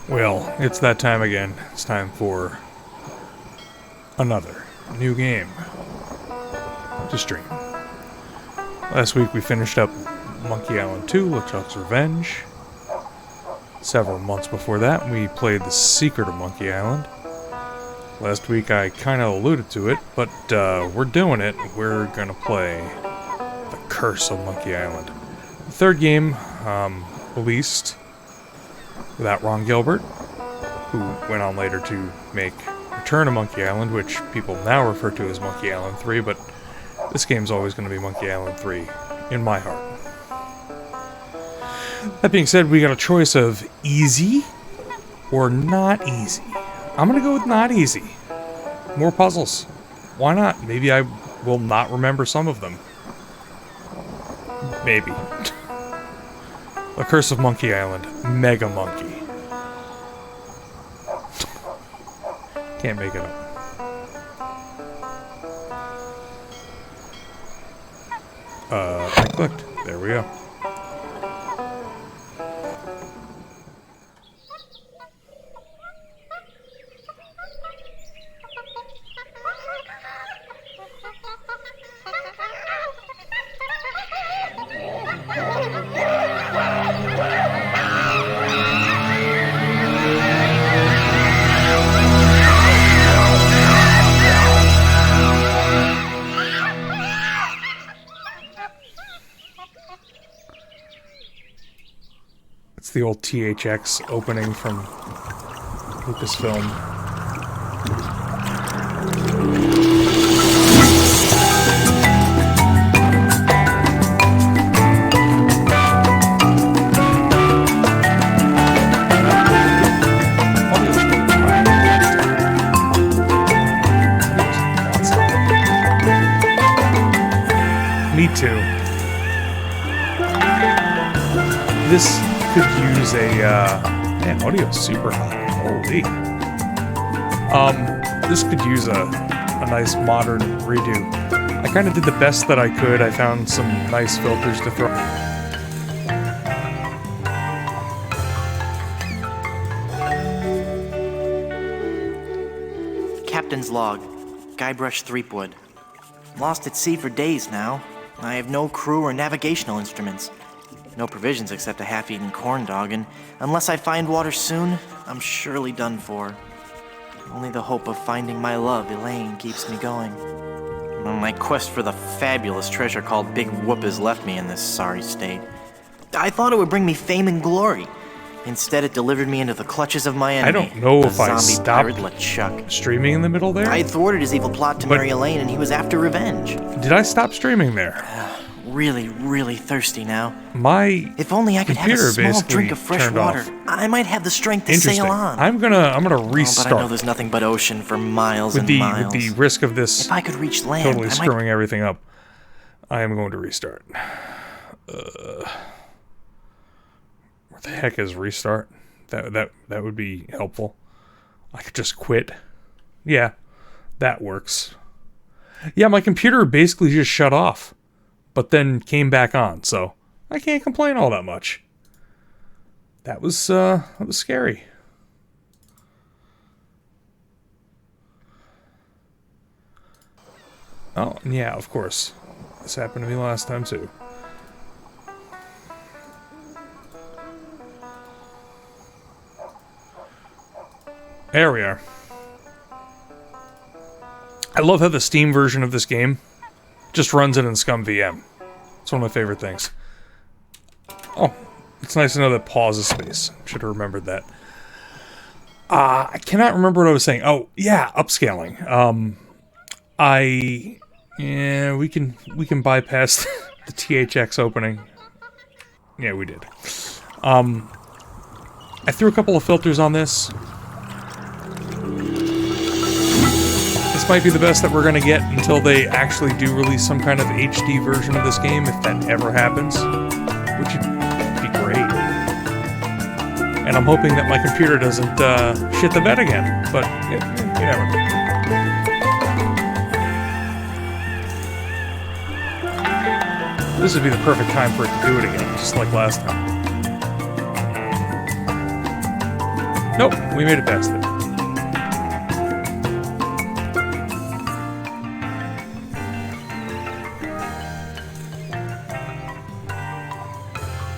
Well, it's that time again. It's time for another new game to stream. Last week we finished up Monkey Island 2, LeChuck's Revenge. Several months before that we played The Secret of Monkey Island. Last week I kind of alluded to it, but we're doing it. We're going to play The Curse of Monkey Island. The third game released without Ron Gilbert, who went on later to make Return of Monkey Island, which people now refer to as Monkey Island 3, but this game's always going to be Monkey Island 3 in my heart. That being said, we got a choice of easy or not easy. I'm going to go with not easy. More puzzles. Why not? Maybe I will not remember some of them. Maybe. The Curse of Monkey Island. Mega Monkey. Can't make it up. I clicked. There we go. The old THX opening from Lucasfilm. Me too. This could use a, man, audio's super high, holy. This could use a nice modern redo. I kind of did the best that I could. I found some nice filters to throw. Captain's log, Guybrush Threepwood. Lost at sea for days now. I have no crew or navigational instruments. No provisions except a half-eaten corn dog, and unless I find water soon, I'm surely done for. Only the hope of finding my love, Elaine, keeps me going. My quest for the fabulous treasure called Big Whoop has left me in this sorry state. I thought it would bring me fame and glory. Instead, it delivered me into the clutches of my enemy. I don't know if I zombie stopped pirate LeChuck. Streaming in the middle there. I thwarted his evil plot to marry Elaine, and he was after revenge. Did I stop streaming there? Really, really thirsty now. My If only I could have a computer small drink of basically fresh turned water, off. I might have the strength to Interesting. sail on. I'm gonna restart. But I know there's nothing but ocean for miles with and miles. the risk of this If I could reach land, totally I might... screwing everything up, I am going to restart. Where the heck is restart? That would be helpful. I could just quit. Yeah, that works. Yeah, my computer basically just shut off, but then came back on, so I can't complain all that much. That was scary. Oh, and yeah, of course. This happened to me last time, too. There we are. I love how the Steam version of this game just runs it in ScumVM. It's one of my favorite things. Oh, it's nice to know that pause is space. Should have remembered that. I cannot remember what I was saying. Oh, yeah, upscaling. Yeah, we can bypass the THX opening. Yeah, we did. I threw a couple of filters on this. This might be the best that we're gonna get until they actually do release some kind of HD version of this game, if that ever happens, which would be great. And I'm hoping that my computer doesn't shit the bed again, but you never know. This would be the perfect time for it to do it again, just like last time. Nope, we made it past it.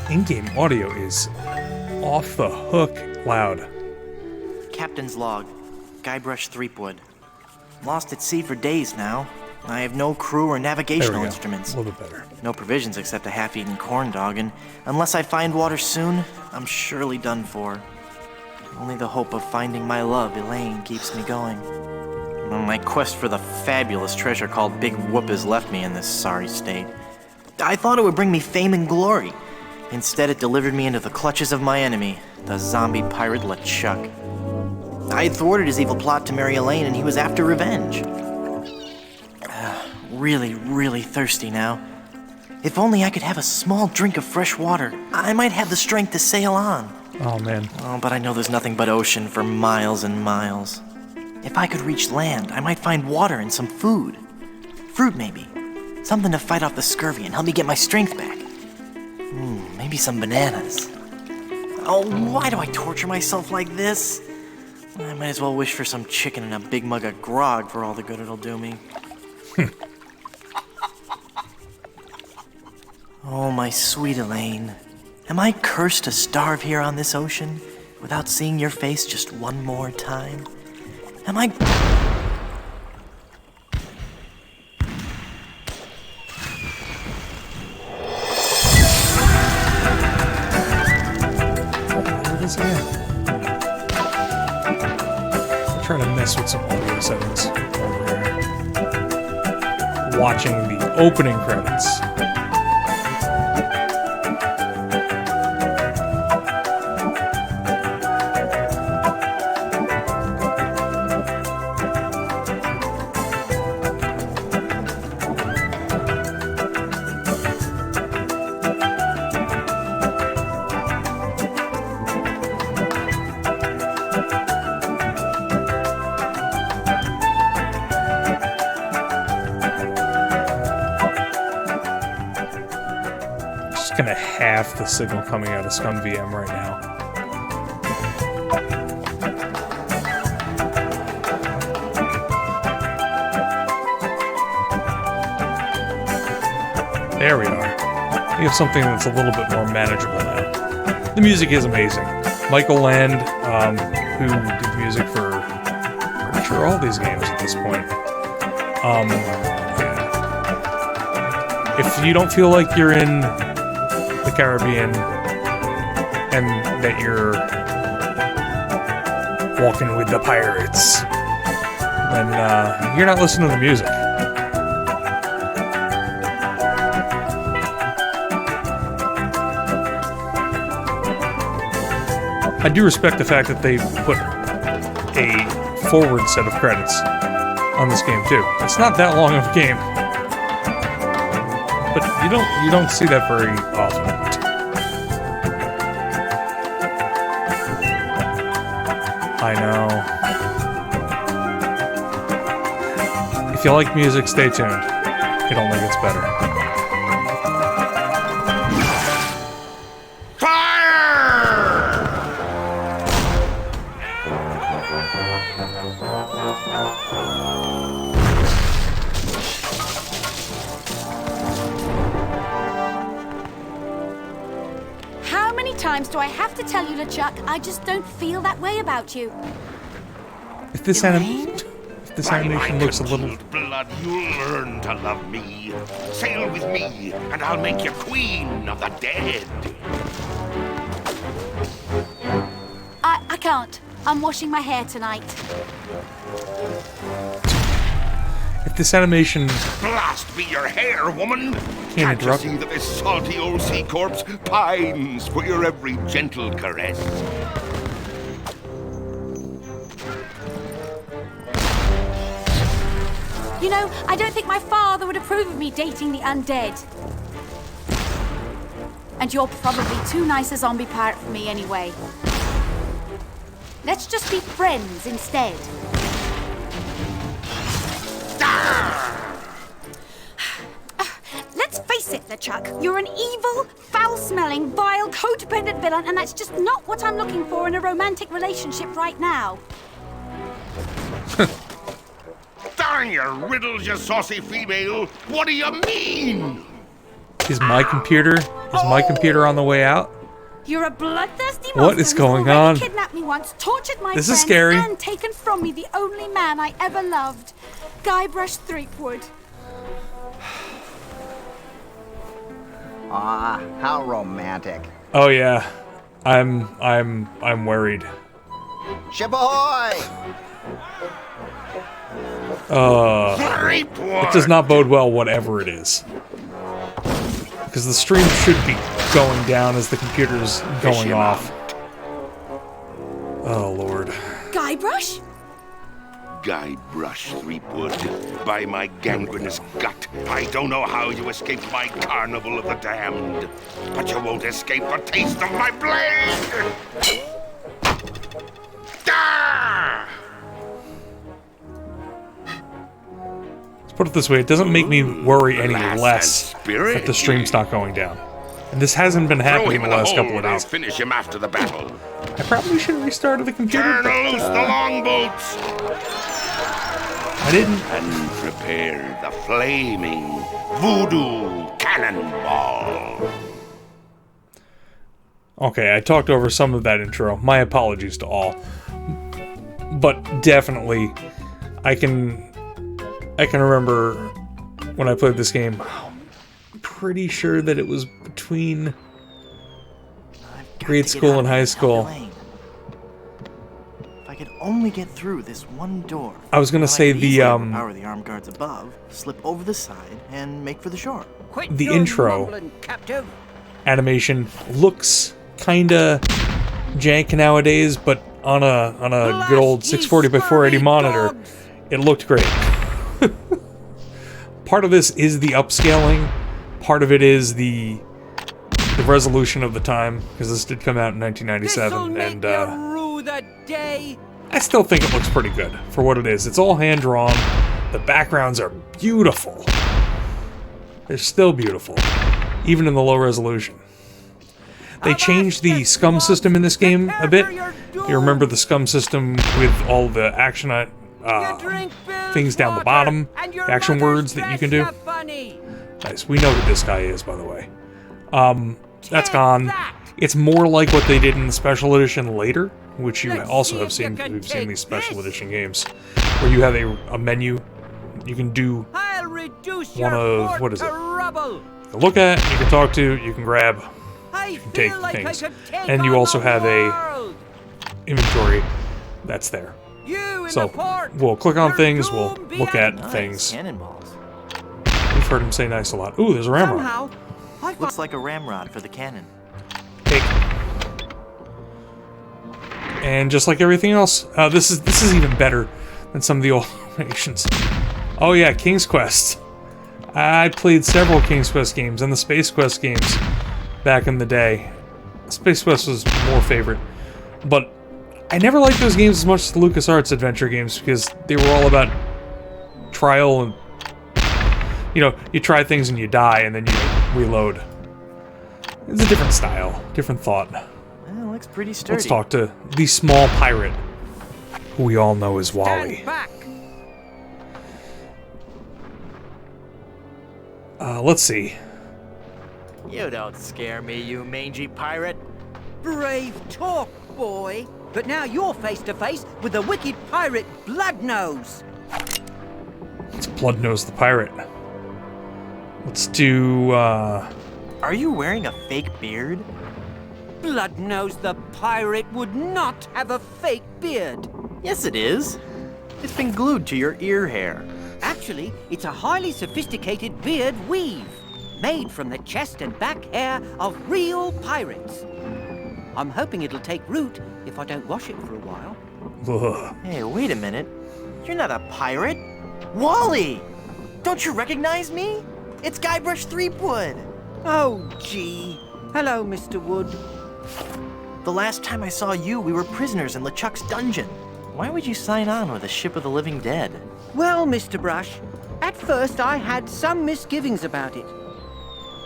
In-game audio is off the hook loud. Captain's log. Guybrush Threepwood. Lost at sea for days now. I have no crew or navigational instruments. A little bit better. No provisions except a half-eaten corn dog, and unless I find water soon, I'm surely done for. Only the hope of finding my love, Elaine, keeps me going. My quest for the fabulous treasure called Big Whoop has left me in this sorry state. I thought it would bring me fame and glory. Instead, it delivered me into the clutches of my enemy, the zombie pirate LeChuck. I had thwarted his evil plot to marry Elaine, and he was after revenge. Really, really thirsty now. If only I could have a small drink of fresh water, I might have the strength to sail on. Oh, man. Oh, but I know there's nothing but ocean for miles and miles. If I could reach land, I might find water and some food. Fruit, maybe. Something to fight off the scurvy and help me get my strength back. Maybe some bananas. Oh, why do I torture myself like this? I might as well wish for some chicken and a big mug of grog for all the good it'll do me. Oh, my sweet Elaine. Am I cursed to starve here on this ocean without seeing your face just one more time? Am I... I'm trying to mess with some audio settings over here. Watching the opening credits. Kind of half the signal coming out of ScumVM right now. There we are. We have something that's a little bit more manageable now. The music is amazing. Michael Land, who did the music for pretty sure all these games at this point. If you don't feel like you're in the Caribbean and that you're walking with the pirates, then you're not listening to the music. I do respect the fact that they put a forward set of credits on this game too. It's not that long of a game, but you don't see that very often. I know. If you like music, stay tuned. It only gets better. How many times do I have to tell you, LeChuck? I just don't feel that way about you. If this animation looks a little... blood, you'll learn to love me. Sail with me, and I'll make you queen of the dead. I can't. I'm washing my hair tonight. If this animation... Blast be your hair, woman! Can't you interrupt. see that this salty old sea corpse pines for your every gentle caress? You know, I don't think my father would approve of me dating the undead. And you're probably too nice a zombie pirate for me anyway. Let's just be friends instead. Let's face it, LeChuck. You're an evil, foul-smelling, vile, codependent villain, and that's just not what I'm looking for in a romantic relationship right now. Darn your riddles, you saucy female! What do you mean? Is my computer on the way out? You're a bloodthirsty monster. What is going who's already on? Kidnapped me once, tortured my This friends, is scary. and taken from me the only man I ever loved, Guybrush Threepwood. Ah, how romantic. Oh yeah. I'm worried. Ship ahoy! It does not bode well, whatever it is. Because the stream should be going down as the computer's going off. Oh, Lord. Guybrush? Guybrush Threepwood, by my gangrenous gut, I don't know how you escaped my carnival of the damned, but you won't escape the taste of my blade! Ah! Let's put it this way, it doesn't make me worry any Blast less and spirit. that the stream's not going down. And this hasn't been Throw happening him the in the last couple hole of and I'll days. finish him after the battle. I probably should have restarted the computer, Turn but, loose the longboats I didn't. and prepare the flaming voodoo cannonball. Okay, I talked over some of that intro. My apologies to all. But definitely, I can remember when I played this game. I'm pretty sure that it was between grade school and high school. If I could only get through this one door. I was gonna then I say could the, easily overpower the armed guards above, slip over the side, and make for the shore. The intro animation looks kinda jank nowadays, but on a good old 640 by 480 monitor, it looked great. Part of this is the upscaling, part of it is the resolution of the time, because this did come out in 1997, and I still think it looks pretty good for what it is. It's all hand-drawn, the backgrounds are beautiful. They're still beautiful, even in the low resolution. They changed the scum system in this game a bit. You remember the scum system with all the action things down the bottom, the action words that you can do? Nice. We know who this guy is, by the way. That's gone. It's more like what they did in the special edition later, which you also have seen because we've seen these special edition games, where you have a menu. You can do one of, what is it? You can look at, you can talk to, you can grab, you can take things. And you also have a inventory that's there. So, we'll click on things, we'll look at Nice things. cannonballs. We've heard him say nice a lot. Ooh, there's a ramrod. Looks like a ramrod for the cannon. Take. And just like everything else, this is even better than some of the old animations. Oh yeah, King's Quest. I played several King's Quest games and the Space Quest games back in the day. Space Quest was more favorite, but I never liked those games as much as the LucasArts adventure games because they were all about trial and, you know, you try things and you die and then you reload. It's a different style, different thought. Well, looks pretty sturdy. Let's talk to the small pirate, who we all know as Wally. Stand back. Let's see. You don't scare me, you mangy pirate. Brave talk, boy. But now you're face to face with the wicked pirate Bloodnose. It's Bloodnose the pirate. Let's do, Are you wearing a fake beard? Bloodnose the pirate would not have a fake beard. Yes, it is. It's been glued to your ear hair. Actually, it's a highly sophisticated beard weave, made from the chest and back hair of real pirates. I'm hoping it'll take root if I don't wash it for a while. ugh. Hey, wait a minute. You're not a pirate. Wally! Don't you recognize me? It's Guybrush Threepwood. Oh, gee. Hello, Mr. Wood. The last time I saw you, we were prisoners in LeChuck's dungeon. Why would you sign on with a Ship of the Living Dead? Well, Mr. Brush, at first I had some misgivings about it.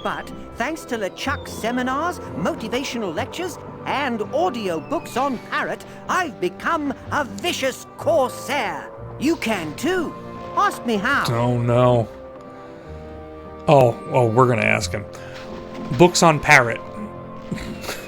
But thanks to LeChuck's seminars, motivational lectures, and audio books on Parrot, I've become a vicious corsair. You can too. Ask me how. Oh no. Oh, we're gonna ask him. Books on Parrot.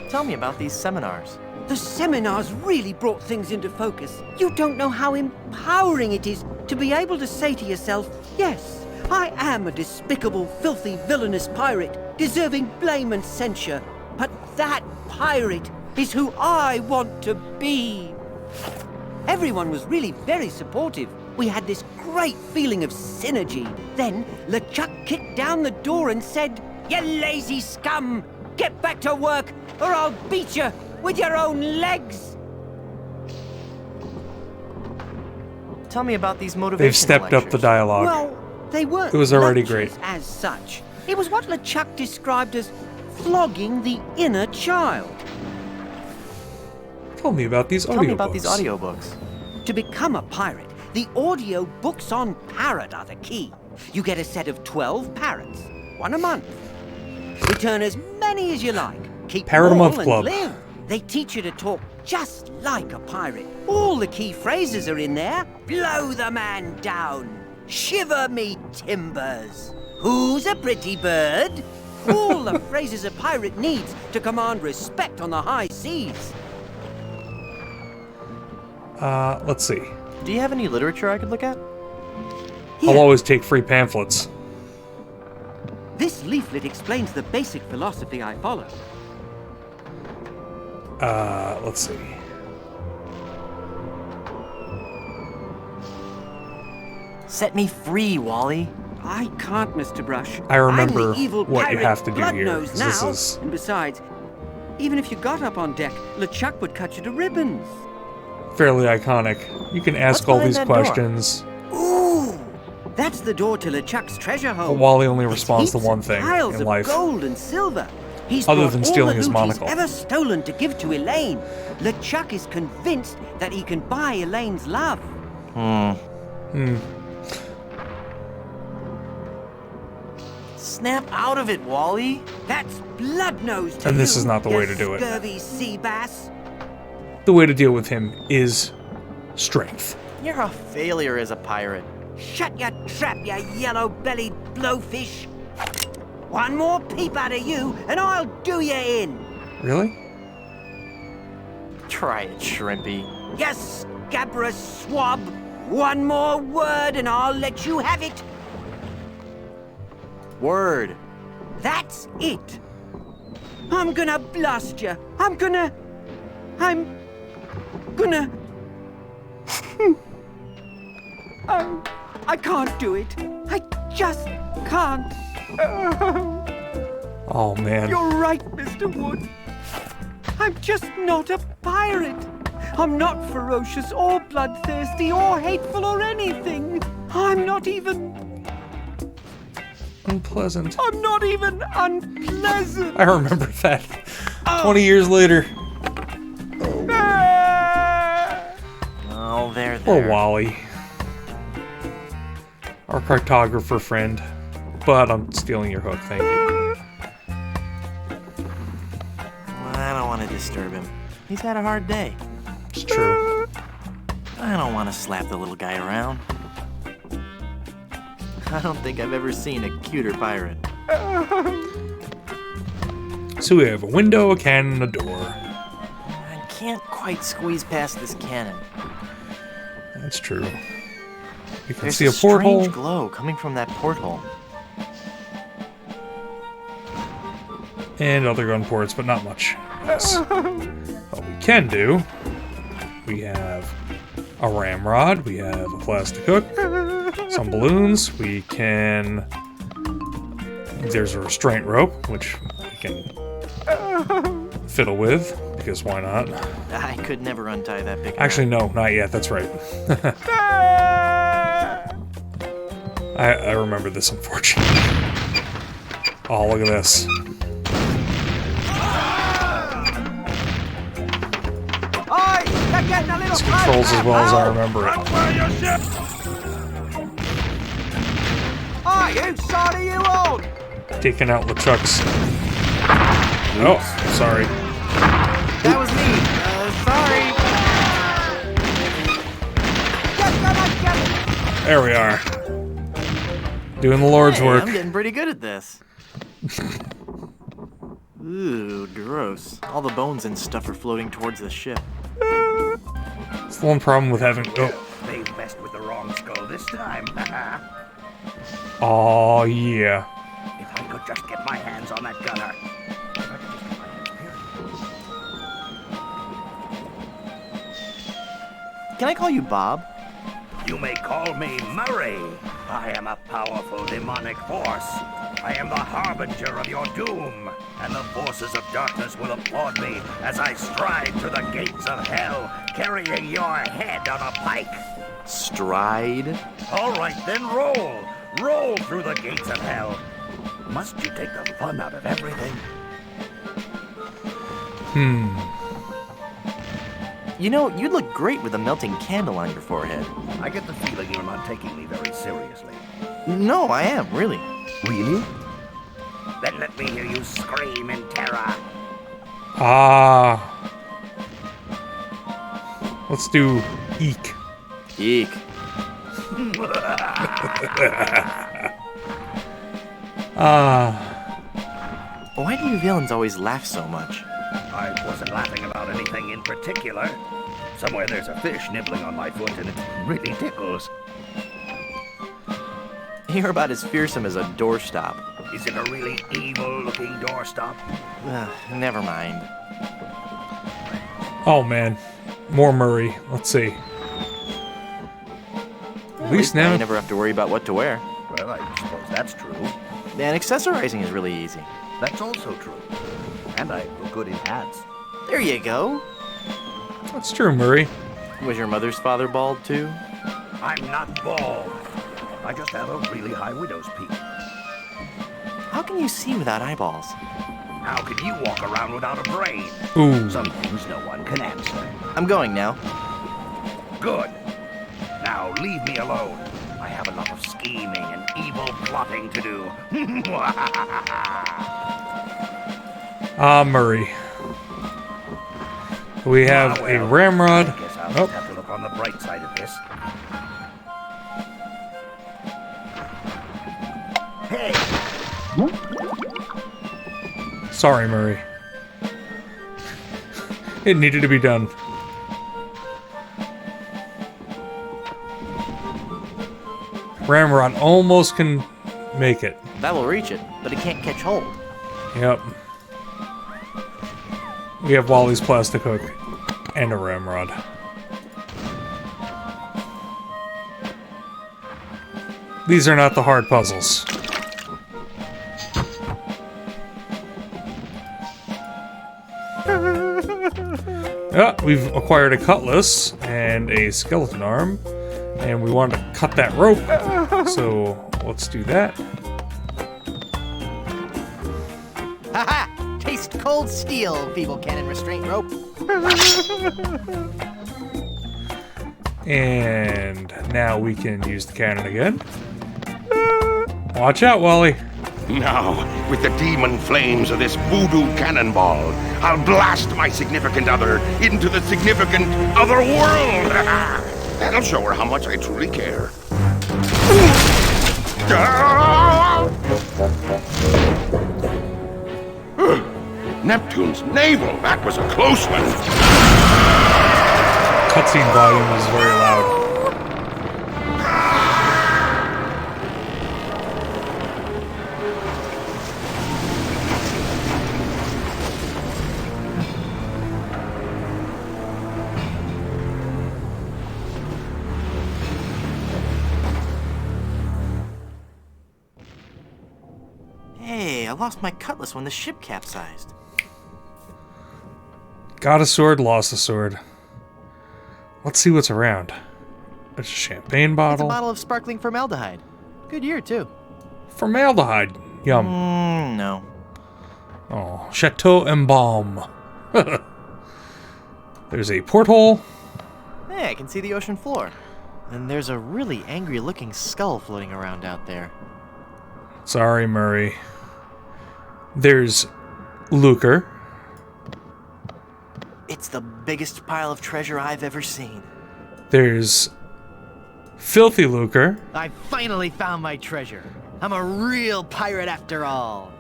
Tell me about these seminars. The seminars really brought things into focus. You don't know how empowering it is to be able to say to yourself, yes, I am a despicable, filthy, villainous pirate, deserving blame and censure. But that pirate is who I want to be. Everyone was really very supportive. We had this great feeling of synergy. Then LeChuck kicked down the door and said, "You lazy scum! Get back to work, or I'll beat you with your own legs!" Tell me about these motivational They've stepped up the lectures. dialogue. Well, they weren't It was already lectures great. as such. It was what LeChuck described as flogging the inner child. Tell me about these audiobooks. Tell me about these audiobooks. To become a pirate, the audio books on Parrot are the key. You get a set of 12 parrots, one a month. Return as many as you like. Keep Parrot a them all Month and Club. live. They teach you to talk just like a pirate. All the key phrases are in there. Blow the man down. Shiver me timbers. Who's a pretty bird? All the phrases a pirate needs to command respect on the high seas. Let's see. Do you have any literature I could look at? I'll always take free pamphlets. This leaflet explains the basic philosophy I follow. Let's see. Set me free, Wally. I can't, Mr. Brush. I remember I'm the evil what you pirate have to do here. Bloodnose This now. is- And besides, even if you got up on deck, LeChuck would cut you to ribbons. Fairly iconic. You can ask What's all behind these that door? questions. Ooh, that's the door to LeChuck's treasure hole. But Wally only There's responds to heaps one of thing piles in of life. gold and silver. He's Other brought than all stealing the his loot monocle. he's ever stolen to give to Elaine. LeChuck is convinced that he can buy Elaine's love. Snap out of it, Wally. That's Bloodnose to And this you, is not the you way to do it. Scurvy sea bass. The way to deal with him is strength. You're a failure as a pirate. Shut your trap, you yellow-bellied blowfish. One more peep out of you, and I'll do you in. Really? Try it, Shrimpy. You scabrous swab. One more word, and I'll let you have it. Word. That's it. I'm gonna blast you. I'm gonna... I can't do it. I just can't. Oh man. You're right, Mr. Wood. I'm just not a pirate. I'm not ferocious or bloodthirsty or hateful or anything. I'm not even Unpleasant. unpleasant. I remember that. 20 years later. Ah! Poor there. Wally. Our cartographer friend. But I'm stealing your hook, thank you. I don't want to disturb him. He's had a hard day. It's true. I don't want to slap the little guy around. I don't think I've ever seen a cuter pirate. So we have a window, a cannon, a door. I can't quite squeeze past this cannon. That's true. You can There's see a a porthole. strange glow coming from that porthole. And other gun ports, but not much. Yes. What we can do, we have a ramrod, we have a plastic hook, some balloons, we can... There's a restraint rope, which we can fiddle with, because why not? I could never untie that big. Actually, no, not yet, that's right. I remember this, unfortunately. Oh, look at this. Oi! They're getting a little This controls as well as I remember it. Oi, you sorry you old! Taking out LeChuck's. Oh, sorry. That was me. Sorry. There we are. Doing the Lord's Hey, work. I'm getting pretty good at this. Ooh, gross. All the bones and stuff are floating towards the ship. It's the one problem with having. Oh, They've messed with the wrong skull this time. oh yeah. If I could just get my hands on that gunner. Can I call you Bob? You may call me Murray. I am a powerful demonic force. I am the harbinger of your doom, and the forces of darkness will applaud me as I stride to the gates of hell, carrying your head on a pike. Stride? All right, then roll. Roll through the gates of hell. Must you take the fun out of everything? You know, you'd look great with a melting candle on your forehead. I get the feeling you're not taking me very seriously. No, I am, really. Really? Then let me hear you scream in terror. Ah. Let's do eek. Eek. Why do you villains always laugh so much? I wasn't laughing about anything in particular. Somewhere there's a fish nibbling on my foot and it really tickles. You're about as fearsome as a doorstop. Is it a really evil-looking doorstop? Never mind. Oh man, more Murray. Let's see. At least now now. you never have to worry about what to wear. Well, I suppose that's true. And accessorizing is really easy. That's also true. And I look good in hats. There you go. That's true, Murray. Was your mother's father bald too? I'm not bald. I just have a really high widow's peak. How can you see without eyeballs? How can you walk around without a brain? Ooh. Some things no one can answer. I'm going now. Good. Now leave me alone. I have a lot of scheming and evil plotting to do. Ah, Murray. We have Ah, a well, ramrod. I guess I'll Oh, just have to look on the bright side of this. Hey! sorry, Murray. It needed to be done. Ramrod almost can make it. That will reach it, but it can't catch hold. Yep. We have Wally's plastic hook and a ramrod. These are not the hard puzzles. Yeah, we've acquired a cutlass and a skeleton arm, and we want to cut that rope, so let's do that. Haha! Taste cold steel, feeble cannon restraint rope. And now we can use the cannon again. Watch out, Wally. Now, with the demon flames of this voodoo cannonball, I'll blast my significant other into the significant other world. That'll show her how much I truly care. Neptune's navel. That was a close one. Cutscene volume is very loud. Hey, I lost my cutlass when the ship capsized. Got a sword, lost a sword. Let's see what's around. It's a champagne It's a bottle. bottle of sparkling formaldehyde. Good year, too. Formaldehyde. Yum. No. Oh, Chateau Embalm. There's a porthole. Hey, I can see the ocean floor. And there's a really angry-looking skull floating around out there. Sorry, Murray. There's Lucre. It's the biggest pile of treasure I've ever seen. There's Filthy Lucre. I finally found my treasure. I'm a real pirate after all.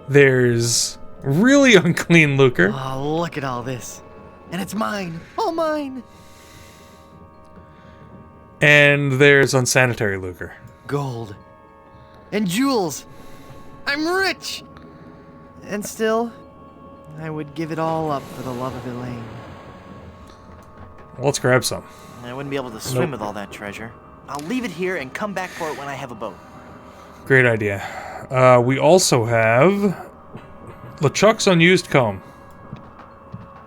There's really unclean Lucre. Oh, look at all this. And it's mine. All mine. And there's unsanitary Lucre. Gold. And jewels. I'm rich. And still, I would give it all up for the love of Elaine. Let's grab some. I wouldn't be able to swim Nope. with all that treasure. I'll leave it here and come back for it when I have a boat. Great idea. We also have LeChuck's unused comb.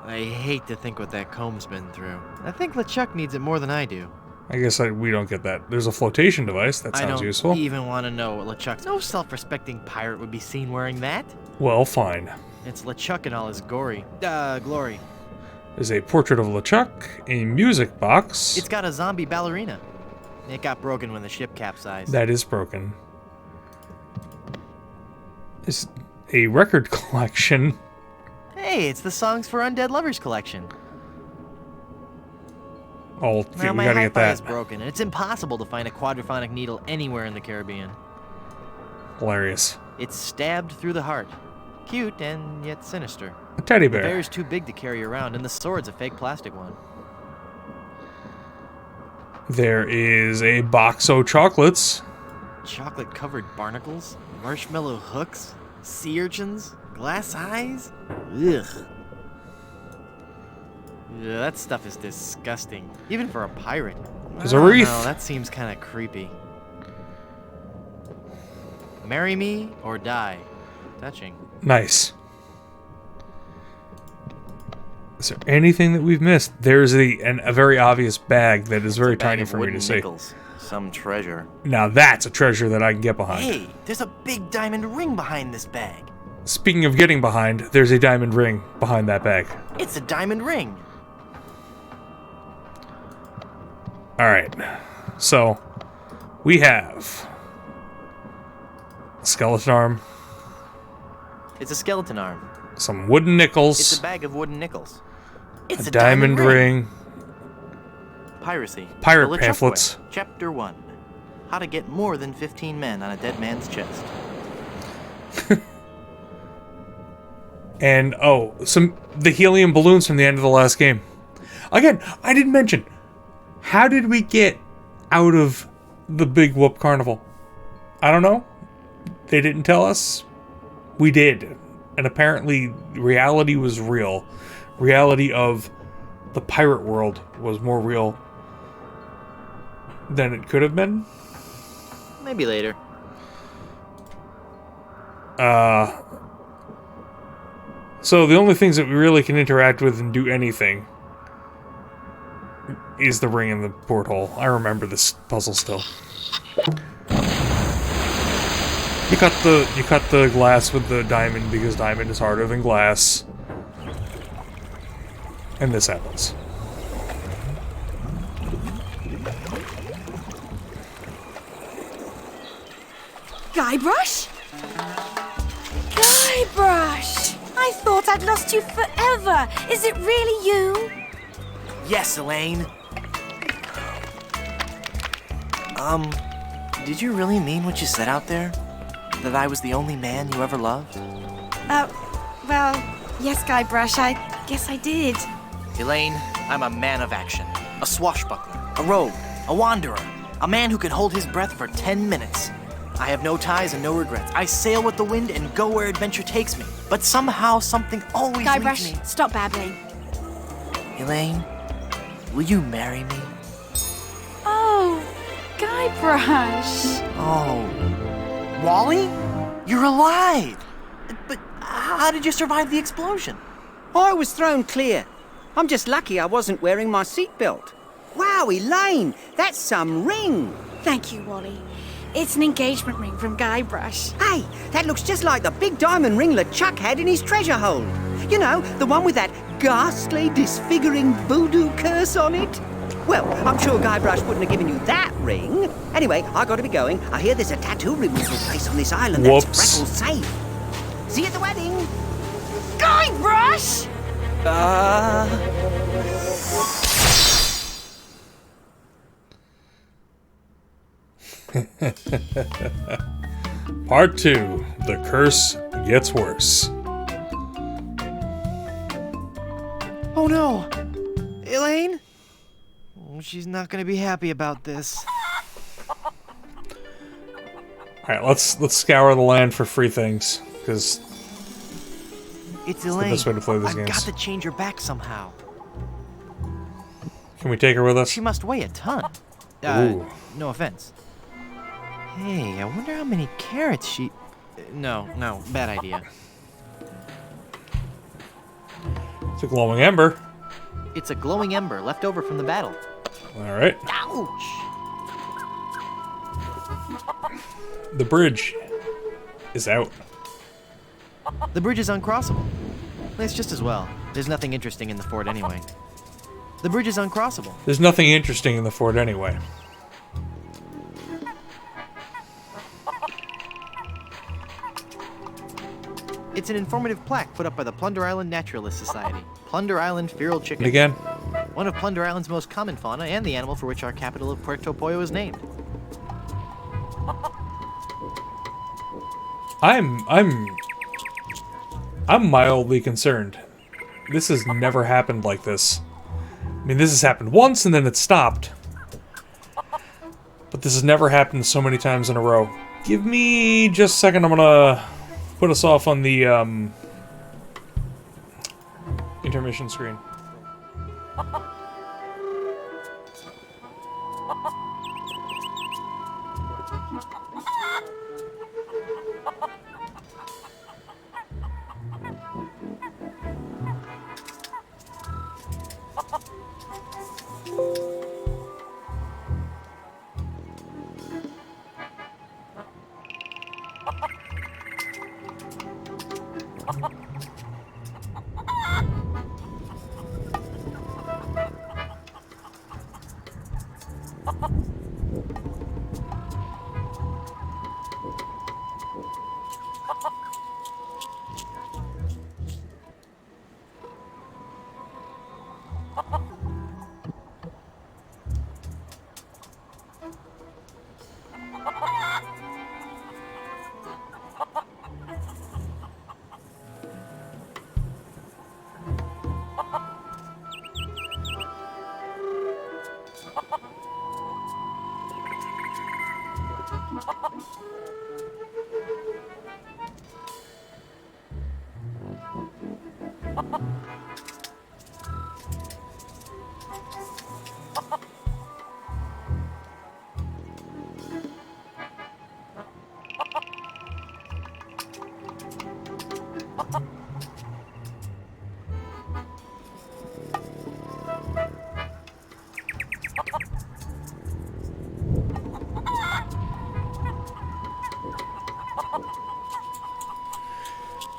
I hate to think what that comb's been through. I think LeChuck needs it more than I do. I guess we don't get that. There's a flotation device. That I sounds don't useful. even want to know what LeChuck's... No self-respecting pirate would be seen wearing that. Well, fine. It's LeChuck in all his glory. There's a portrait of LeChuck, a music box. It's got a zombie ballerina. It got broken when the ship capsized. That is broken. There's a record collection. Hey, it's the Songs for Undead Lovers collection. Oh, Now we my gotta get hi-fi that. is broken, and it's impossible to find a quadraphonic needle anywhere in the Caribbean. Hilarious. It's stabbed through the heart. Cute and yet sinister. A teddy The bear. bear's too big to carry around, and the sword's a fake plastic one. There is a box of chocolates. Chocolate-covered barnacles, marshmallow hooks, sea urchins, glass eyes. Ugh. Yeah, that stuff is disgusting, even for a pirate. There's a wreath. No, that seems kind of creepy. Marry me or die. Touching. Nice. Is there anything that we've missed? There's a very obvious bag that is very tiny for me to see. Nickels. Some treasure. Now that's a treasure that I can get behind. Hey, there's a big diamond ring behind this bag. Speaking of getting behind, there's a diamond ring behind that bag. It's a diamond ring. Alright. So, we have a skeleton arm, It's a skeleton arm. some wooden nickels, It's a bag of wooden nickels. It's a diamond ring, Piracy. Pirate The LeChuck pamphlets. Way. Chapter 1. How to get more than 15 men on a dead man's chest. and the helium balloons from the end of the last game. Again, I didn't mention, how did we get out of the big whoop carnival? I don't know. They didn't tell us. We did. And apparently reality was real. Reality of the pirate world was more real than it could have been. Maybe later. So the only things that we really can interact with and do anything is the ring and the porthole. I remember this puzzle still. You cut the glass with the diamond because diamond is harder than glass. And this happens. Guybrush? Guybrush! I thought I'd lost you forever. Is it really you? Yes, Elaine. Did you really mean what you said out there? That I was the only man you ever loved? Well, yes, Guybrush, I guess I did. Elaine, I'm a man of action. A swashbuckler, a rogue, a wanderer, a man who can hold his breath for 10 minutes. I have no ties and no regrets. I sail with the wind and go where adventure takes me. But somehow, something always leads Guybrush, me. stop babbling. Elaine, will you marry me? Oh, Guybrush. Oh, Wally? You're alive! But how did you survive the explosion? I was thrown clear. I'm just lucky I wasn't wearing my seatbelt. Wow, Elaine, that's some ring. Thank you, Wally. It's an engagement ring from Guybrush. Hey, that looks just like the big diamond ring LeChuck had in his treasure hold. You know, the one with that ghastly, disfiguring voodoo curse on it. Well, I'm sure Guybrush wouldn't have given you that ring. Anyway, I gotta be going. I hear there's a tattoo removal place on this island that's Freckles safe. See you at the wedding. Guybrush! Part 2. The curse gets worse. Oh no! Elaine? Oh, she's not gonna be happy about this. Alright, let's scour the land for free things, because It's Elaine. the best way to play these I've games. got to change her back somehow. Can we take her with us? She must weigh a ton. Ooh. No offense. Hey, I wonder how many carrots she... No, bad idea. It's a glowing ember. It's a glowing ember left over from the battle. Alright. Ouch! The bridge is out. The bridge is uncrossable. It's just as well. There's nothing interesting in the fort anyway. The bridge is uncrossable. There's nothing interesting in the fort anyway. It's an informative plaque put up by the Plunder Island Naturalist Society. Plunder Island feral chicken. And again, One of Plunder Island's most common fauna and the animal for which our capital of Puerto Pollo is named. I'm mildly concerned. This has never happened like this. I mean, this has happened once and then it stopped. But this has never happened so many times in a row. Give me just a second. I'm gonna put us off on the intermission screen.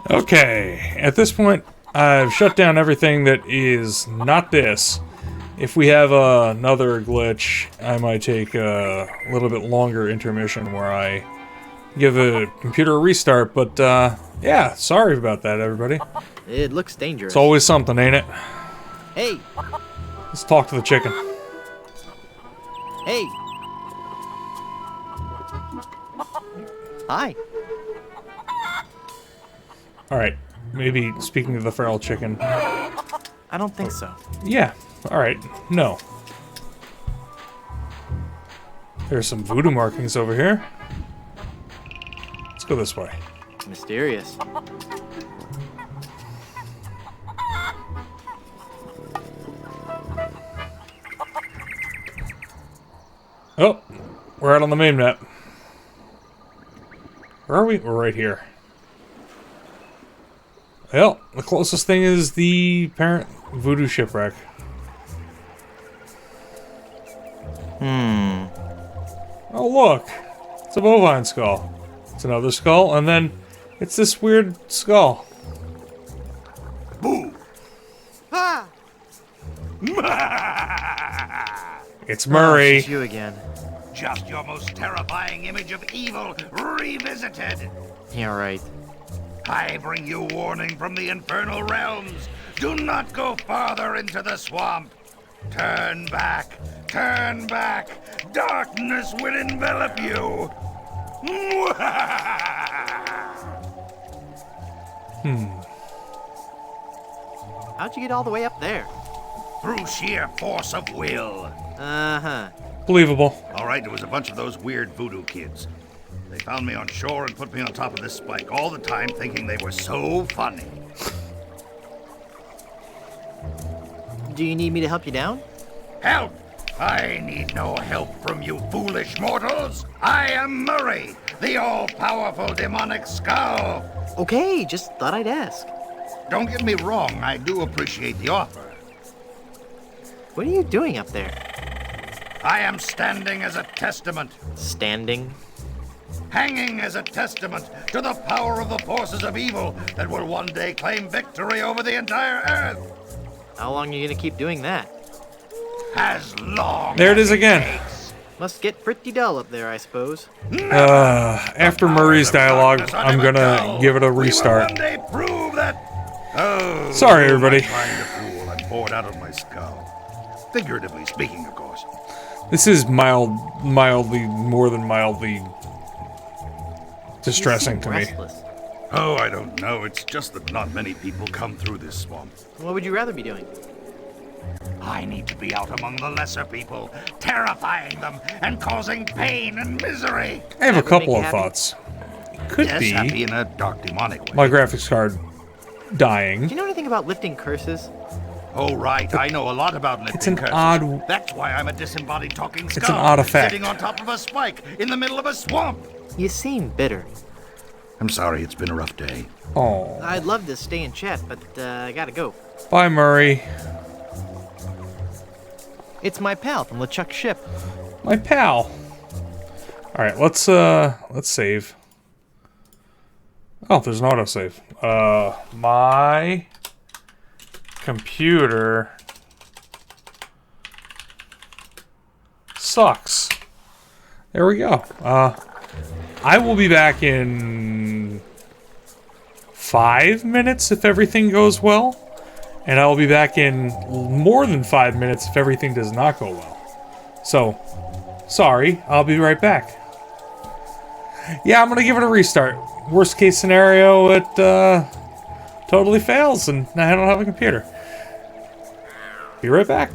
Okay, at this point, I've shut down everything that is not this. if we have another glitch, I might take a little bit longer intermission where I give a computer a restart. But yeah, sorry about that, everybody. It looks dangerous. It's always something, ain't it? Hey, Let's talk to the chicken. hey. Hi. Alright, maybe speaking of the feral chicken. I don't think so. Yeah, alright, no. There's some voodoo markings over here. Let's go this way. Mysterious. Oh, we're out on the main map. Where are we? We're right here. Well, the closest thing is the parent voodoo shipwreck. Oh, look! It's a bovine skull. It's another skull, and then it's this weird skull. Boo! It's Murray. It's you again. Just your most terrifying image of evil revisited. Yeah, right. I bring you warning from the infernal realms. Do not go farther into the swamp. Turn back. Turn back. Darkness will envelop you. How'd you get all the way up there? Through sheer force of will. Uh-huh. Believable. All right, there was a bunch of those weird voodoo kids. They found me on shore and put me on top of this spike all the time thinking they were so funny. Do you need me to help you down? Help! I need no help from you foolish mortals. I am Murray, the all-powerful demonic skull. Okay, just thought I'd ask. Don't get me wrong, I do appreciate the offer. What are you doing up there? I am standing as a testament, Standing? hanging as a testament to the power of the forces of evil that will one day claim victory over the entire Earth. How long are you gonna keep doing that? As long There it as is again. takes. Must get pretty dull up there, I suppose. After Murray's dialogue, I'm gonna give it a restart. We will one day prove that. Oh, Sorry, everybody. I'm trying to fool. I'm bored out of my skull. Figuratively speaking, of course. This is mildly, more than mildly distressing to me. Restless. Oh, I don't know. It's just that not many people come through this swamp. What would you rather be doing? I need to be out among the lesser people, terrifying them and causing pain and misery. I have a That would couple make of you happy? thoughts. Could Yes, be happy in a dark, demonic way. my graphics card Do dying. you know anything about lifting curses? Oh, right. I know a lot about lifting It's an curses. odd- That's why I'm a disembodied talking skull. It's an odd effect. Sitting on top of a spike in the middle of a swamp. You seem bitter. I'm sorry. It's been a rough day. Oh, I'd love to stay and chat, but I gotta go. bye, Murray. It's my pal from LeChuck Ship. My pal. All right, let's save. Oh, there's an autosave. My computer sucks. There we go. I will be back in 5 minutes if everything goes well. And I will be back in more than 5 minutes if everything does not go well. So, sorry, I'll be right back. Yeah, I'm gonna give it a restart. Worst case scenario, it totally fails and I don't have a computer. Be right back.